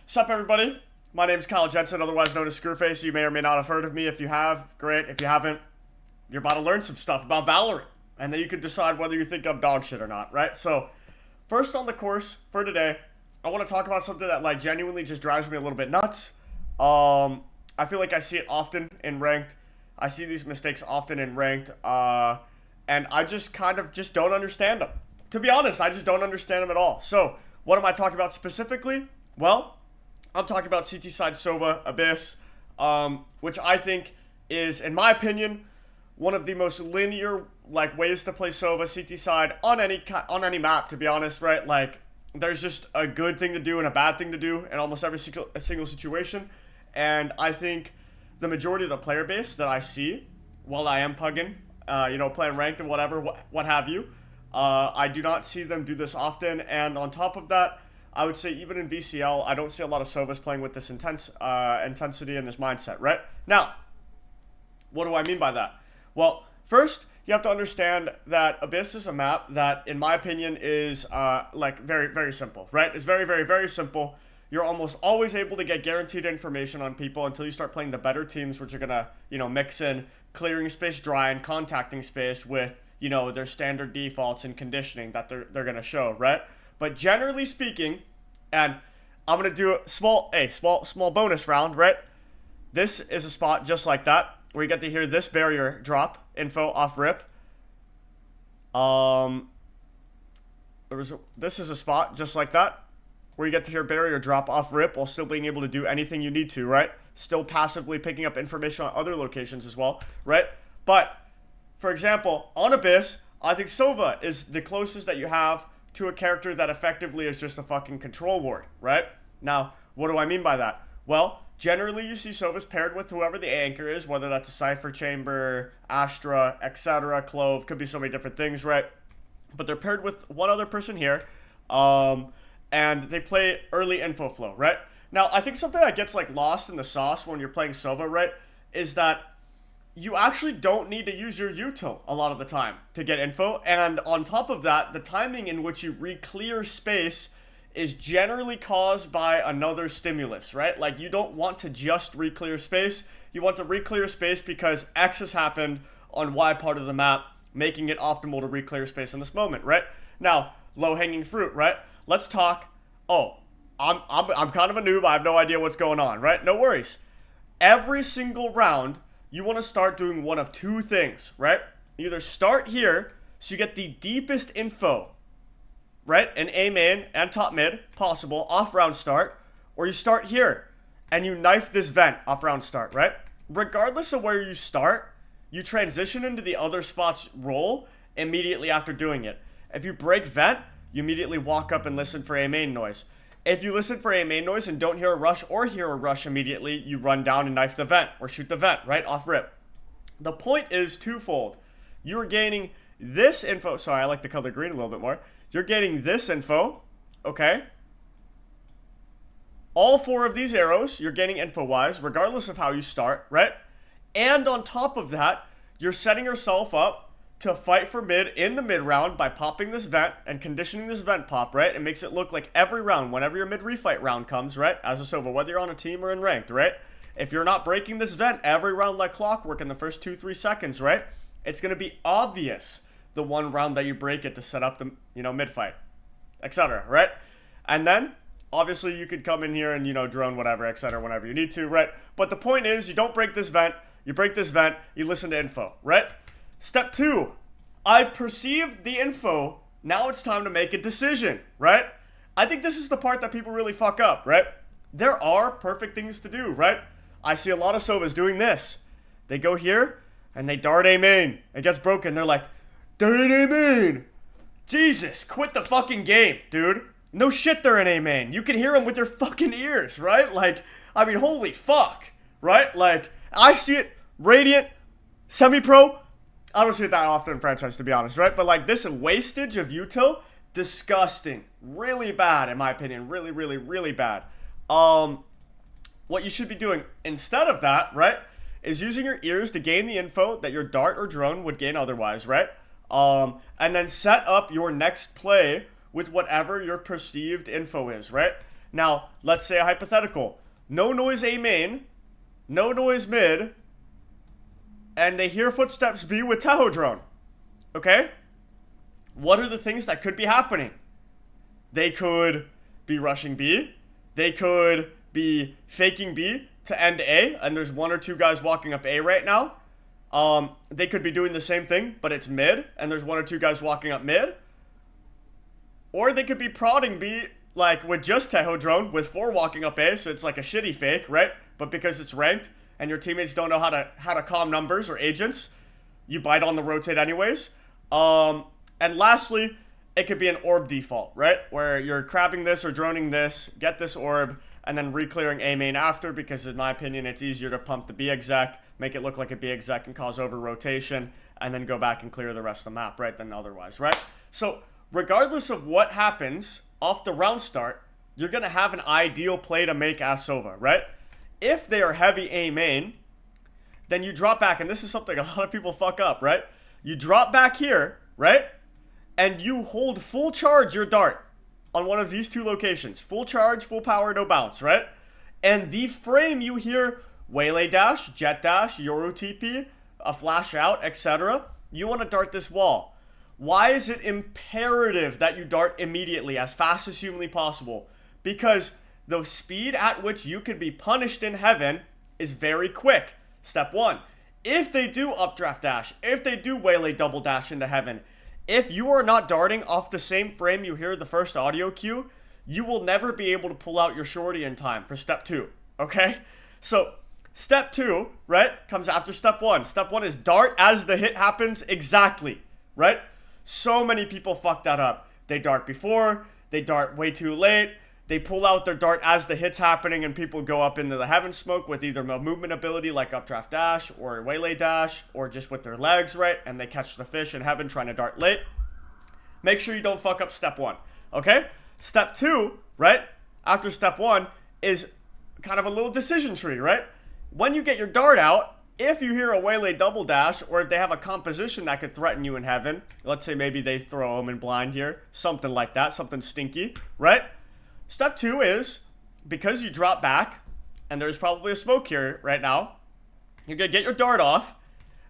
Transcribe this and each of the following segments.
Sup everybody, my name is Kyle Jensen, otherwise known as Screwface. You may or may not have heard of me. If you have, great. If you haven't, you're about to learn some stuff about Valorant. And then you can decide whether you think I'm dog shit or not, right? So, first on the course for today, I want to talk about something that like genuinely just drives me a little bit nuts. I feel like I see it often in ranked. I see these mistakes often in ranked, and I just kind of just don't understand them. To be honest, I just don't understand them at all. So, what am I talking about specifically? Well, I'm talking about CT Side Sova Abyss, which I think is, in my opinion, one of the most linear like ways to play Sova CT side on any map. To be honest, right? Like, there's just a good thing to do and a bad thing to do in almost every single situation, and I think the majority of the player base that I see while I am pugging, playing ranked and whatever, what have you, I do not see them do this often. And on top of that, I would say even in VCL, I don't see a lot of Sovas playing with this intensity and this mindset, right? Now, what do I mean by that? Well, first, you have to understand that Abyss is a map that, in my opinion, is very, very simple, right? It's very, very, very simple. You're almost always able to get guaranteed information on people until you start playing the better teams, which are gonna, mix in clearing space, dry, and contacting space with, their standard defaults and conditioning that they're gonna show, right? But generally speaking, and I'm gonna do a small bonus round, right? This is a spot just like that, where you get to hear this barrier drop info off rip. This is a spot just like that, where you get to hear barrier drop off rip while still being able to do anything you need to, right? Still passively picking up information on other locations as well, right? But, for example, on Abyss, I think Sova is the closest that you have to a character that effectively is just a fucking control ward, right? Now, what do I mean by that? Well, generally you see Sovas paired with whoever the anchor is, whether that's a Cypher Chamber, Astra, etc., Clove, could be so many different things, right? But they're paired with one other person here, and they play early info flow, right? Now, I think something that gets like lost in the sauce when you're playing Sova, right, is that you actually don't need to use your util a lot of the time to get info. And on top of that, the timing in which you re-clear space is generally caused by another stimulus, right? Like, you don't want to just re-clear space. You want to re-clear space because X has happened on Y part of the map, making it optimal to re-clear space in this moment, right? Now, low-hanging fruit, right? Let's talk. Oh, I'm kind of a noob. I have no idea what's going on, right? No worries. Every single round, you want to start doing one of two things, right? You either start here, so you get the deepest info, right? In A main and top mid, possible, off round start, or you start here, and you knife this vent off round start, right? Regardless of where you start, you transition into the other spot's role immediately after doing it. If you break vent, you immediately walk up and listen for A main noise. If you listen for A main noise and don't hear a rush or hear a rush immediately, you run down and knife the vent or shoot the vent, right? Off rip. The point is twofold. You're gaining this info. Sorry, I like the color green a little bit more. You're getting this info, okay? All four of these arrows, you're gaining info-wise, regardless of how you start, right? And on top of that, you're setting yourself up to fight for mid in the mid round by popping this vent and conditioning this vent pop, right? It makes it look like every round, whenever your mid refight round comes, right? As a Sova, whether you're on a team or in ranked, right? If you're not breaking this vent every round like clockwork in the first 2-3 seconds, right? It's going to be obvious the one round that you break it to set up the, mid fight, etc., right? And then, obviously, you could come in here and, drone whatever, etc., whenever you need to, right? But the point is, you don't break this vent, you break this vent, you listen to info, right? Step 2, I've perceived the info, now it's time to make a decision, right? I think this is the part that people really fuck up, right? There are perfect things to do, right? I see a lot of Sovas doing this. They go here, and they dart A main. It gets broken, they're like, they're in A main! Jesus, quit the fucking game, dude. No shit, they're in A main. You can hear them with your fucking ears, right? Like, I mean, holy fuck, right? Like, I see it, Radiant, Semi-Pro, I don't see it that often in franchise, to be honest, right? But like this wastage of util, disgusting. Really bad, in my opinion. Really, really, really bad. What you should be doing instead of that, right, is using your ears to gain the info that your dart or drone would gain otherwise, right? And then set up your next play with whatever your perceived info is, right? Now, let's say a hypothetical. No noise A main, no noise mid, and they hear footsteps B with Tahoe drone. Okay? What are the things that could be happening? They could be rushing B. They could be faking B to end A, and there's 1 or 2 guys walking up A right now. They could be doing the same thing, but it's mid, and there's 1 or 2 guys walking up mid. Or they could be prodding B, like, with just Tahoe drone, with 4 walking up A, so it's like a shitty fake, right? But because it's ranked, and your teammates don't know how to calm numbers or agents, you bite on the rotate anyways. And lastly, it could be an orb default, right? Where you're crabbing this or droning this, get this orb, and then re-clearing A main after, because in my opinion, it's easier to pump the B exec, make it look like a B exec and cause over rotation, and then go back and clear the rest of the map, right? Than otherwise, right? So regardless of what happens off the round start, you're gonna have an ideal play to make as Sova, right? If they are heavy A main, then you drop back, and this is something a lot of people fuck up, right? You drop back here, right? And you hold full charge your dart on one of these 2 locations. Full charge, full power, no bounce, right? And the frame you hear waylay dash, jet dash, Yoru TP, a flash out, etc. You want to dart this wall. Why is it imperative that you dart immediately, as fast as humanly possible? Because the speed at which you could be punished in heaven is very quick. Step 1. If they do updraft dash, if they do waylay double dash into heaven, if you are not darting off the same frame you hear the first audio cue, you will never be able to pull out your shorty in time for step 2, okay? So step 2, right, comes after step 1. Step 1 is dart as the hit happens exactly, right? So many people fuck that up. They dart before, they dart way too late, they pull out their dart as the hit's happening, and people go up into the heaven smoke with either a movement ability like updraft dash or waylay dash, or just with their legs, right? And they catch the fish in heaven trying to dart late. Make sure you don't fuck up step 1, okay? Step 2, right, after step 1 is kind of a little decision tree, right? When you get your dart out, if you hear a waylay double dash, or if they have a composition that could threaten you in heaven, let's say maybe they throw Omen blind here, something like that, something stinky, right? Step 2 is, because you drop back, and there's probably a smoke here right now, you're going to get your dart off,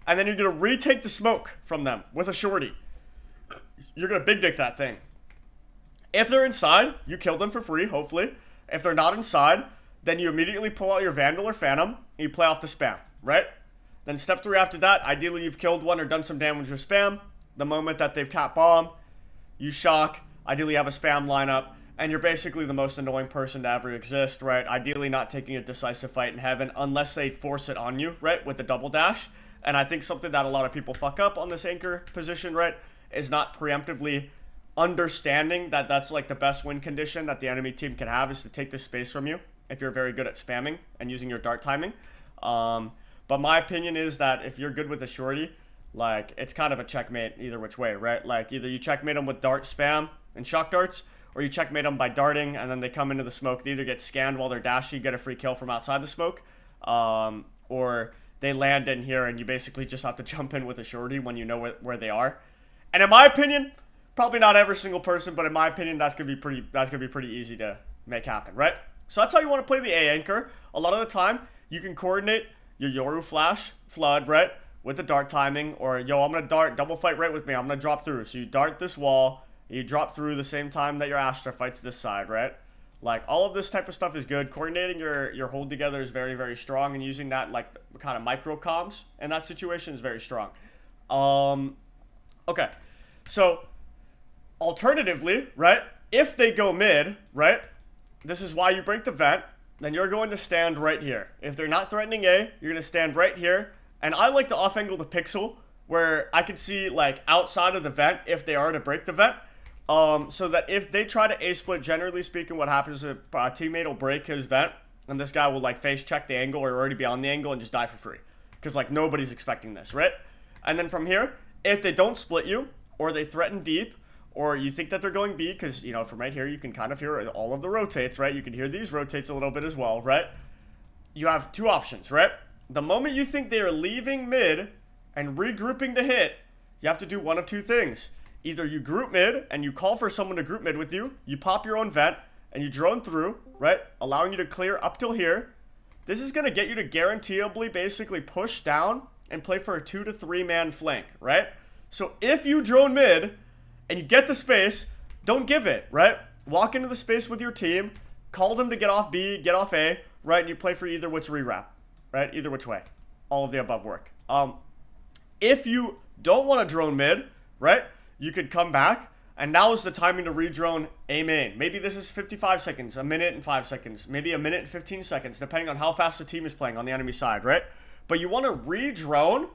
and then you're going to retake the smoke from them with a shorty. You're going to big dick that thing. If they're inside, you kill them for free, hopefully. If they're not inside, then you immediately pull out your Vandal or Phantom, and you play off the spam, right? Then step 3 after that, ideally you've killed one or done some damage with spam. The moment that they've tapped bomb, you shock, ideally you have a spam lineup, and you're basically the most annoying person to ever exist, right? Ideally not taking a decisive fight in heaven unless they force it on you, right? With the double dash. And I think something that a lot of people fuck up on this anchor position, right, is not preemptively understanding that that's like the best win condition that the enemy team can have, is to take this space from you if you're very good at spamming and using your dart timing. But my opinion is that if you're good with the shorty, like, it's kind of a checkmate either which way, right? Like, either you checkmate them with dart spam and shock darts, or you checkmate them by darting, and then they come into the smoke. They either get scanned while they're dashing, get a free kill from outside the smoke, or they land in here, and you basically just have to jump in with a shorty when you know where they are. And in my opinion, probably not every single person, but in my opinion, that's gonna be pretty easy to make happen, right? So that's how you want to play the A anchor. A lot of the time, you can coordinate your Yoru flash, flood, right, with the dart timing, or, yo, I'm gonna dart, double fight right with me, I'm gonna drop through. So you dart this wall, you drop through the same time that your Astra fights this side, right? Like, all of this type of stuff is good. Coordinating your hold together is very, very strong, and using that, like, kind of micro comms in that situation is very strong. Okay, so alternatively, right, if they go mid, right, this is why you break the vent, then you're going to stand right here. If they're not threatening A, you're going to stand right here, and I like to off-angle the pixel where I can see, like, outside of the vent if they are to break the vent. So that if they try to A-split, generally speaking, what happens is a teammate will break his vent, and this guy will, like, face check the angle or already be on the angle and just die for free. Because, like, nobody's expecting this, right? And then from here, if they don't split you, or they threaten deep, or you think that they're going B, because, you know, from right here, you can kind of hear all of the rotates, right? You can hear these rotates a little bit as well, right? You have 2 options, right? The moment you think they are leaving mid and regrouping to hit, you have to do one of 2 things. Either you group mid and you call for someone to group mid with you, you pop your own vent, and you drone through, right, allowing you to clear up till here, this is going to get you to guaranteeably basically push down and play for a 2 to 3 man flank, right? So if you drone mid and you get the space, don't give it, right? Walk into the space with your team, call them to get off B, get off A, right? And you play for either which re-wrap, right? Either which way. All of the above work. If you don't want to drone mid, right, you could come back, and now is the timing to re-drone A main. Maybe this is 55 seconds, a minute and 5 seconds, maybe a minute and 15 seconds, depending on how fast the team is playing on the enemy side, right? But you want to re-drone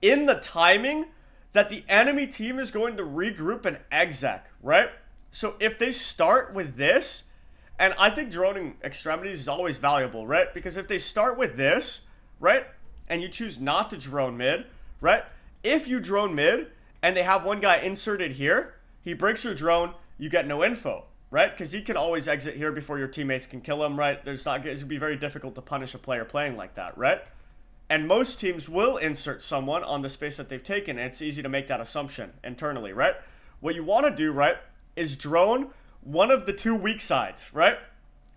in the timing that the enemy team is going to regroup and exec, right? So if they start with this, and I think droning extremities is always valuable, right? Because if they start with this, right, and you choose not to drone mid, right? If you drone mid and they have one guy inserted here, he breaks your drone, you get no info, right? Because he can always exit here before your teammates can kill him, right? It's going to be very difficult to punish a player playing like that, right? And most teams will insert someone on the space that they've taken, and it's easy to make that assumption internally, right? What you want to do, right, is drone one of the 2 weak sides, right?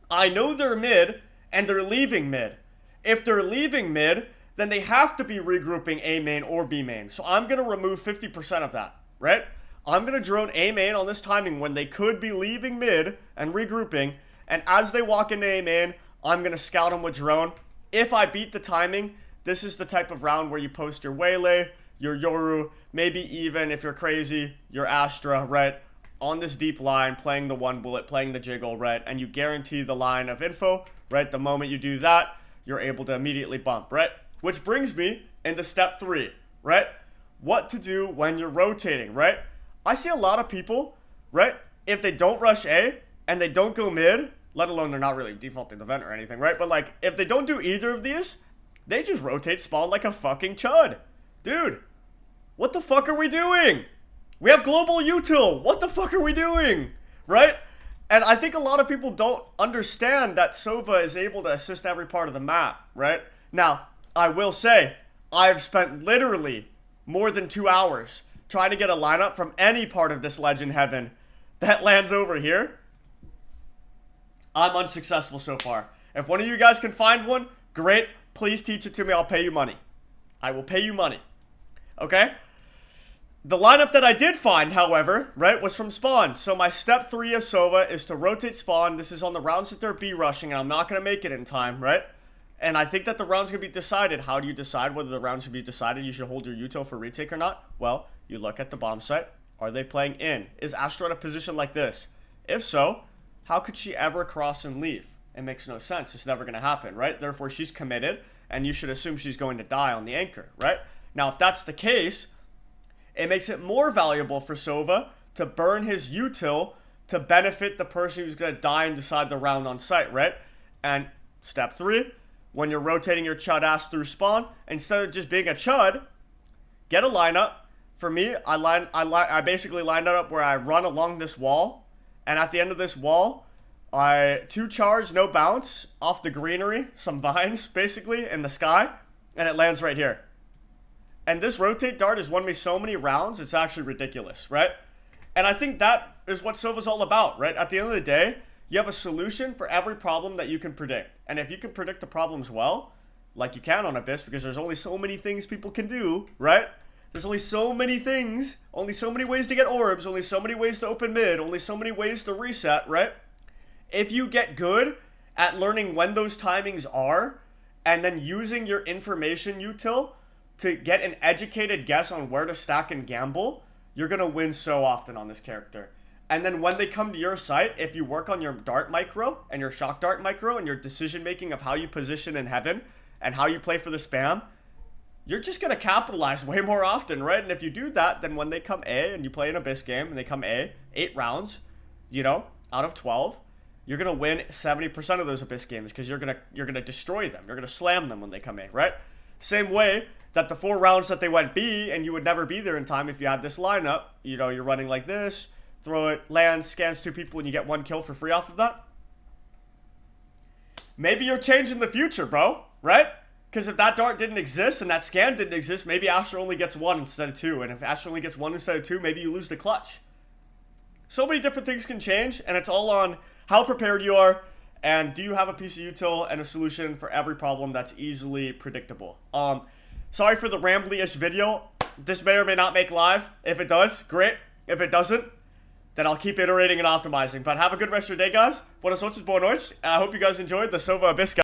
I know they're mid, and they're leaving mid. If they're leaving mid, then they have to be regrouping A main or B main. So I'm going to remove 50% of that, right? I'm going to drone A main on this timing when they could be leaving mid and regrouping, and as they walk into A main, I'm going to scout them with drone. If I beat the timing, this is the type of round where you post your Waylay, your Yoru, maybe even, if you're crazy, your Astra, right? On this deep line, playing the 1 bullet, playing the jiggle, right? And you guarantee the line of info, right? The moment you do that, you're able to immediately bump, right? Which brings me into step 3, right? What to do when you're rotating, right? I see a lot of people, right? If they don't rush A and they don't go mid, let alone they're not really defaulting the vent or anything, right? But like, if they don't do either of these, they just rotate spawn like a fucking chud. Dude, what the fuck are we doing? We have global util. What the fuck are we doing? Right? And I think a lot of people don't understand that Sova is able to assist every part of the map, right? Now, I will say, I've spent literally more than 2 hours trying to get a lineup from any part of this Legend Heaven that lands over here. I'm unsuccessful so far. If one of you guys can find one, great. Please teach it to me. I'll pay you money. I will pay you money. Okay? The lineup that I did find, however, right, was from spawn. So my step 3 of Sova is to rotate spawn. This is on the rounds that they're B rushing, and I'm not going to make it in time, right? And I think that the round's going to be decided. How do you decide whether the round should be decided? You should hold your util for retake or not? Well, you look at the bomb site. Are they playing in? Is Astra in a position like this? If so, how could she ever cross and leave? It makes no sense. It's never going to happen, right? Therefore, she's committed, and you should assume she's going to die on the anchor, right? Now, if that's the case, it makes it more valuable for Sova to burn his util to benefit the person who's going to die and decide the round on site, right? And step 3, when you're rotating your chud ass through spawn, instead of just being a chud, get a lineup. For me, I basically lined it up where I run along this wall, and at the end of this wall, 2 charge, no bounce, off the greenery, some vines, basically, in the sky, and it lands right here. And this rotate dart has won me so many rounds, it's actually ridiculous, right? And I think that is what Sova's all about, right? At the end of the day, you have a solution for every problem that you can predict. And if you can predict the problems well, like you can on Abyss, because there's only so many things people can do, right? There's only so many things, only so many ways to get orbs, only so many ways to open mid, only so many ways to reset, right? If you get good at learning when those timings are, and then using your information util to get an educated guess on where to stack and gamble, you're going to win so often on this character. And then when they come to your site, if you work on your dart micro and your shock dart micro and your decision making of how you position in heaven and how you play for the spam, you're just going to capitalize way more often, right? And if you do that, then when they come A and you play an Abyss game and they come A, 8 rounds, you know, out of 12, you're going to win 70% of those Abyss games because you're going to destroy them. You're going to slam them when they come A, right? Same way that the 4 rounds that they went B and you would never be there in time if you had this lineup, you know, you're running like this, throw it, lands, scans 2 people, and you get 1 kill for free off of that. Maybe you're changing the future, bro, right? Because if that dart didn't exist and that scan didn't exist, maybe Astra only gets 1 instead of 2. And if Astra only gets 1 instead of 2, maybe you lose the clutch. So many different things can change, and it's all on how prepared you are, and do you have a piece of util and a solution for every problem that's easily predictable. Sorry for the rambly-ish video. This may or may not make live. If it does, great. If it doesn't, then I'll keep iterating and optimizing. But have a good rest of your day, guys. Buenas noches, boa noite. I hope you guys enjoyed the Sova Abyss, guys.